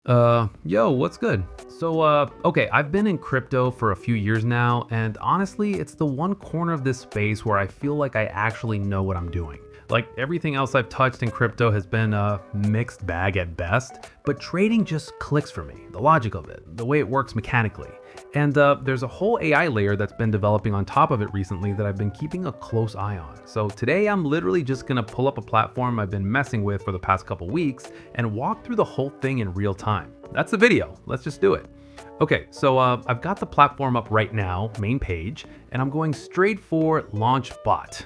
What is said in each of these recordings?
Yo, what's good? Okay, I've been in crypto for a few years now, and honestly, it's the one corner of this space where I feel like I actually know what I'm doing. Like everything else I've touched in crypto has been a mixed bag at best, but trading just clicks for me. The logic of it, the way it works mechanically. And there's a whole AI layer that's been developing on top of it recently that I've been keeping a close eye on. So today I'm literally just gonna pull up a platform I've been messing with for the past couple weeks and walk through the whole thing in real time. That's the video, let's just do it. Okay, so I've got the platform up right now, main page, and I'm going straight for launch bot.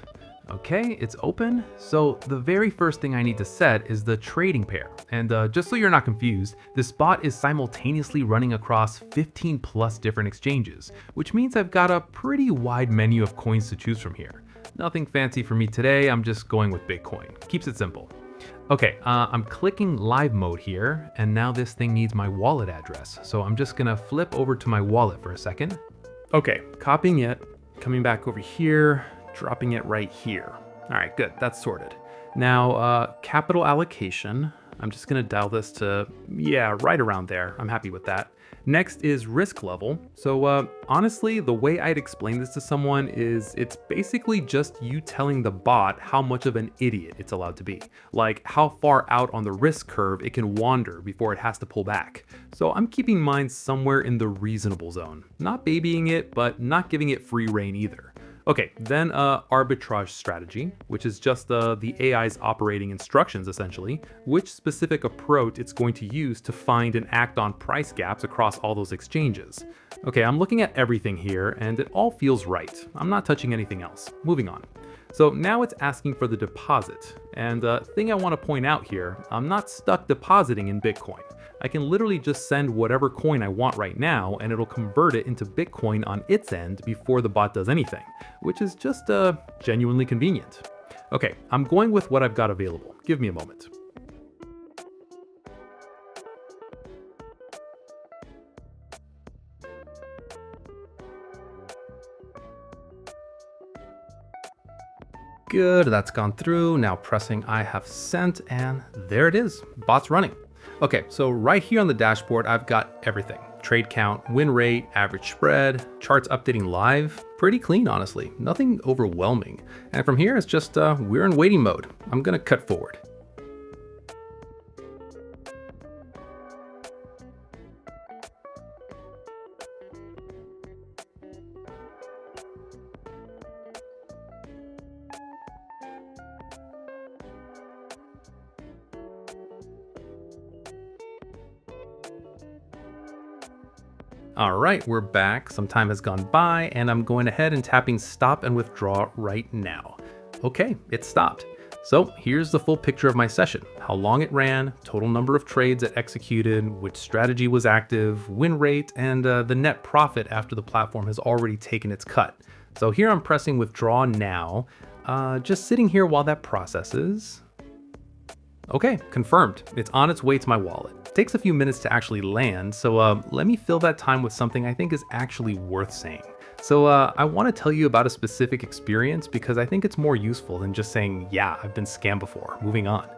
Okay, it's open. So the very first thing I need to set is the trading pair. And just so you're not confused, this bot is simultaneously running across 15 plus different exchanges, which means I've got a pretty wide menu of coins to choose from here. Nothing fancy for me today, I'm just going with Bitcoin. Keeps it simple. Okay, I'm clicking live mode here, and now this thing needs my wallet address. So I'm just gonna flip over to my wallet for a second. Okay, copying it, coming back over here, dropping it right here. All right, good, that's sorted. Now, capital allocation. I'm just gonna dial this to, yeah, right around there. I'm happy with that. Next is risk level. So honestly, the way I'd explain this to someone is it's basically just you telling the bot how much of an idiot it's allowed to be. Like how far out on the risk curve it can wander before it has to pull back. So I'm keeping mine somewhere in the reasonable zone. Not babying it, but not giving it free rein either. Okay, then arbitrage strategy, which is just the AI's operating instructions essentially, which specific approach it's going to use to find and act on price gaps across all those exchanges. Okay, I'm looking at everything here and it all feels right. I'm not touching anything else. Moving on. So now it's asking for the deposit. And thing I want to point out here, I'm not stuck depositing in Bitcoin. I can literally just send whatever coin I want right now and it'll convert it into Bitcoin on its end before the bot does anything, which is just genuinely convenient. Okay, I'm going with what I've got available. Give me a moment. Good, that's gone through. Now pressing I have sent and there it is, bot's running. Okay, so right here on the dashboard, I've got everything. Trade count, win rate, average spread, charts updating live. Pretty clean, honestly. Nothing overwhelming. And from here, it's just, we're in waiting mode. I'm gonna cut forward. All right, we're back. Some time has gone by and I'm going ahead and tapping stop and withdraw right now. Okay, it stopped. So here's the full picture of my session. How long it ran, total number of trades it executed, which strategy was active, win rate, and the net profit after the platform has already taken its cut. So here I'm pressing withdraw now, just sitting here while that processes. Okay, confirmed. It's on its way to my wallet. It takes a few minutes to actually land, so let me fill that time with something I think is actually worth saying. So I want to tell you about a specific experience because I think it's more useful than just saying, yeah, I've been scammed before, moving on.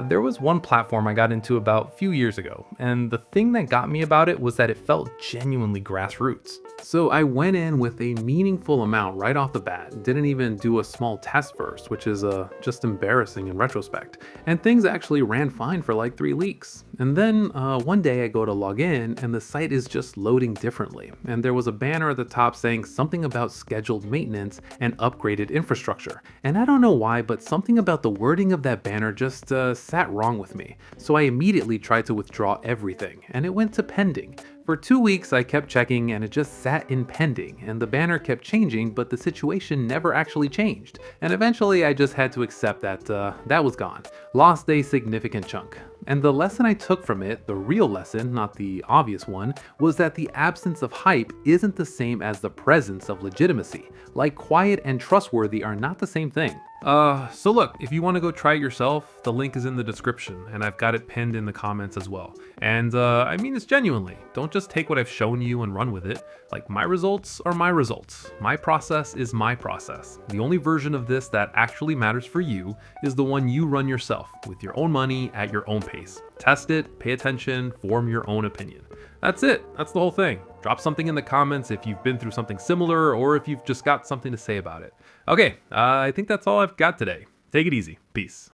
There was one platform I got into about a few years ago, and the thing that got me about it was that it felt genuinely grassroots. So I went in with a meaningful amount right off the bat, didn't even do a small test first, which is just embarrassing in retrospect. And things actually ran fine for like 3 weeks. And then one day I go to log in and the site is just loading differently. And there was a banner at the top saying something about scheduled maintenance and upgraded infrastructure. And I don't know why, but something about the wording of that banner just sat wrong with me. So I immediately tried to withdraw everything and it went to pending. For 2 weeks, I kept checking and it just sat in pending, and the banner kept changing, but the situation never actually changed. And eventually, I just had to accept that that was gone. Lost a significant chunk. And the lesson I took from it, the real lesson, not the obvious one, was that the absence of hype isn't the same as the presence of legitimacy. Like quiet and trustworthy are not the same thing. So look, if you want to go try it yourself, the link is in the description, and I've got it pinned in the comments as well. And I mean this genuinely. Don't just take what I've shown you and run with it. Like, my results are my results. My process is my process. The only version of this that actually matters for you is the one you run yourself, with your own money, at your own pace. Test it, pay attention, form your own opinion. That's it. That's the whole thing. Drop something in the comments if you've been through something similar or if you've just got something to say about it. Okay, I think that's all I've got today. Take it easy. Peace.